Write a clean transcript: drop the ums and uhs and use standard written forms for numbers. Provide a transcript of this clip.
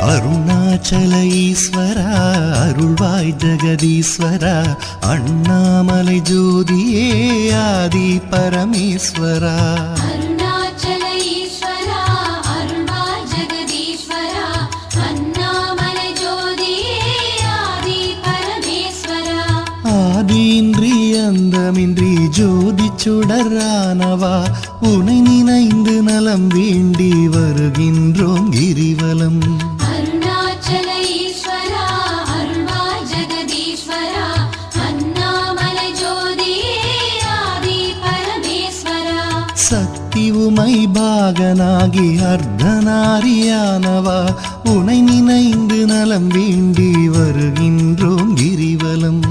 அருணாச்சல ஈஸ்வரா அருள்வாய் ஜெகதீஸ்வரா அண்ணாமலை ஜோதியே ஆதி பரமேஸ்வரா ஆதியின்றி அந்தமின்றி ஜோதி சுடரானவா உனை நினைந்து நலம் வேண்டி வருகின்றோம் கிரிவலம். அருணாச்சல ஈஸ்வரா அருள்வாய் ஜெகதீஸ்வரா அண்ணாமலை ஜோதியே ஆதி பரமேஸ்வரா. சக்தி உமை பாகனாகி அர்த்தநாரியானவா உனை நினைந்து நலம் வேண்டி வருகின்றோம் கிரிவலம்.